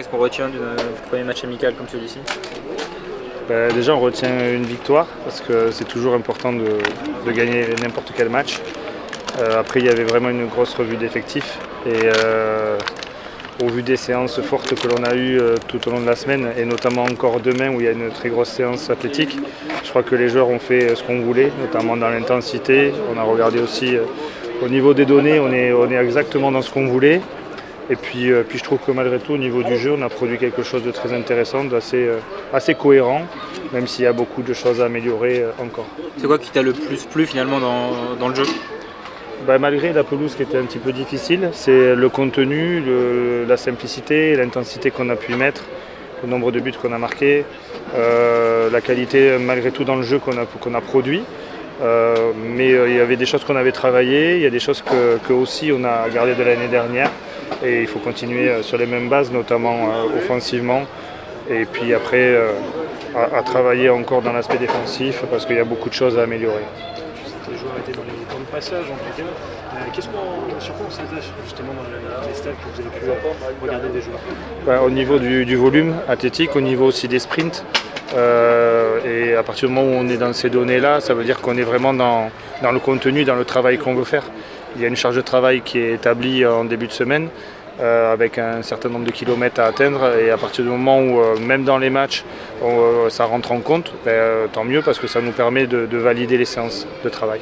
Qu'est-ce qu'on retient du premier match amical comme celui-ci? Déjà on retient une victoire parce que c'est toujours important de gagner n'importe quel match. Après il y avait vraiment une grosse revue d'effectifs et au vu des séances fortes que l'on a eues tout au long de la semaine et notamment encore demain où il y a une très grosse séance athlétique, je crois que les joueurs ont fait ce qu'on voulait, notamment dans l'intensité. On a regardé aussi au niveau des données, on est exactement dans ce qu'on voulait. Et puis je trouve que malgré tout, au niveau du jeu, on a produit quelque chose de très intéressant, assez cohérent, même s'il y a beaucoup de choses à améliorer encore. C'est quoi qui t'a le plus plu finalement dans le jeu? Malgré la pelouse qui était un petit peu difficile, c'est le contenu, la simplicité, l'intensité qu'on a pu y mettre, le nombre de buts qu'on a marqués, la qualité malgré tout dans le jeu qu'on a produit. Mais il y avait des choses qu'on avait travaillées, il y a des choses que aussi on a gardées de l'année dernière. Et il faut continuer sur les mêmes bases, notamment offensivement. Et puis après, à travailler encore dans l'aspect défensif, parce qu'il y a beaucoup de choses à améliorer. Les joueurs étaient dans le passage en tout cas. Sur quoi on s'attache justement dans les stats que vous avez pu regarder des joueurs? Au niveau du volume athlétique, au niveau aussi des sprints. Et à partir du moment où on est dans ces données-là, ça veut dire qu'on est vraiment dans le contenu, dans le travail qu'on veut faire. Il y a une charge de travail qui est établie en début de semaine avec un certain nombre de kilomètres à atteindre et à partir du moment où même dans les matchs ça rentre en compte, tant mieux parce que ça nous permet de valider les séances de travail.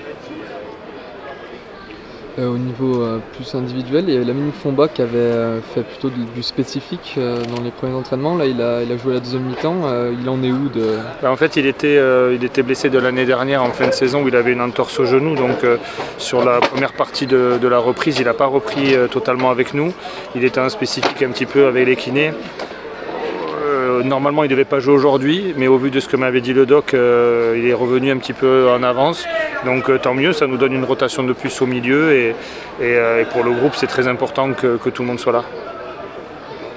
Au niveau plus individuel, il y avait Lamine Fomba qui avait fait plutôt du spécifique dans les premiers entraînements. Là, il a joué la deuxième mi-temps. Il en est où En fait, il était blessé de l'année dernière en fin de saison où il avait une entorse au genou. Donc sur la première partie de la reprise, il n'a pas repris totalement avec nous. Il était en spécifique un petit peu avec les kinés. Normalement, il ne devait pas jouer aujourd'hui, mais au vu de ce que m'avait dit le doc, il est revenu un petit peu en avance. Donc tant mieux, ça nous donne une rotation de plus au milieu et pour le groupe, c'est très important que tout le monde soit là.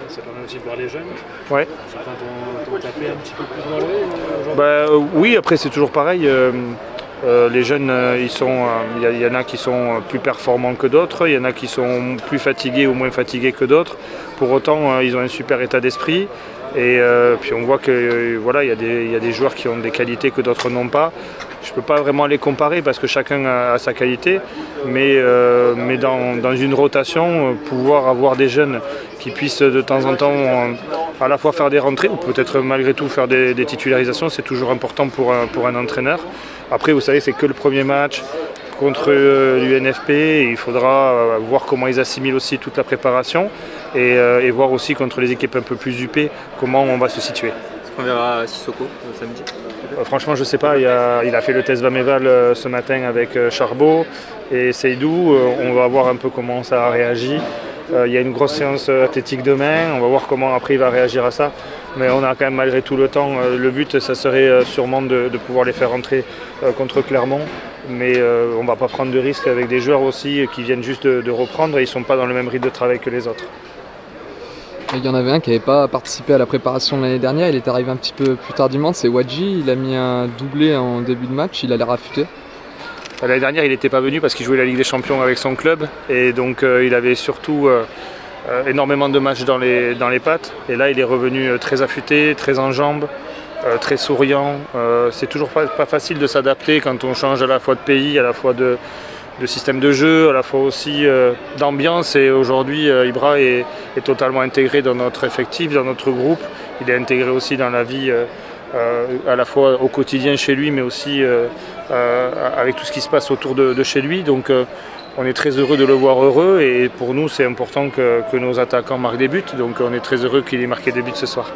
Ça permet aussi de voir les jeunes. Ouais. Certains t'ont tapé un petit peu plus dans le aujourd'hui. Oui, après c'est toujours pareil. Les jeunes, il y en a qui sont plus performants que d'autres, il y en a qui sont plus fatigués ou moins fatigués que d'autres. Pour autant, ils ont un super état d'esprit. Et puis on voit que voilà, il y a des joueurs qui ont des qualités que d'autres n'ont pas. Je ne peux pas vraiment les comparer parce que chacun a sa qualité, mais dans une rotation, pouvoir avoir des jeunes qui puissent de temps en temps à la fois faire des rentrées ou peut-être malgré tout faire des titularisations, c'est toujours important pour un entraîneur. Après, vous savez, c'est que le premier match contre l'UNFP, il faudra voir comment ils assimilent aussi toute la préparation et voir aussi contre les équipes un peu plus huppées comment on va se situer. Est-ce qu'on verra Sissoko samedi? Franchement, je ne sais pas, il a fait le test Vameval ce matin avec Charbot et Seydou. On va voir un peu comment ça a réagi. Il y a une grosse séance athlétique demain, on va voir comment après il va réagir à ça. Mais on a quand même malgré tout le temps. Le but, ça serait sûrement de pouvoir les faire rentrer contre Clermont. Mais on ne va pas prendre de risques avec des joueurs aussi qui viennent juste de reprendre et ils ne sont pas dans le même rythme de travail que les autres. Il y en avait un qui n'avait pas participé à la préparation de l'année dernière, il est arrivé un petit peu plus tardivement, c'est Wadji, il a mis un doublé en début de match, il a l'air affûté. L'année dernière il n'était pas venu parce qu'il jouait la Ligue des Champions avec son club et donc il avait surtout énormément de matchs dans les pattes et là il est revenu très affûté, très en jambes, très souriant. C'est toujours pas facile de s'adapter quand on change à la fois de pays, à la fois de système de jeu, à la fois aussi d'ambiance et aujourd'hui Ibra est totalement intégré dans notre effectif, dans notre groupe. Il est intégré aussi dans la vie à la fois au quotidien chez lui mais aussi avec tout ce qui se passe autour de chez lui. Donc on est très heureux de le voir heureux et pour nous c'est important que nos attaquants marquent des buts. Donc on est très heureux qu'il ait marqué des buts ce soir.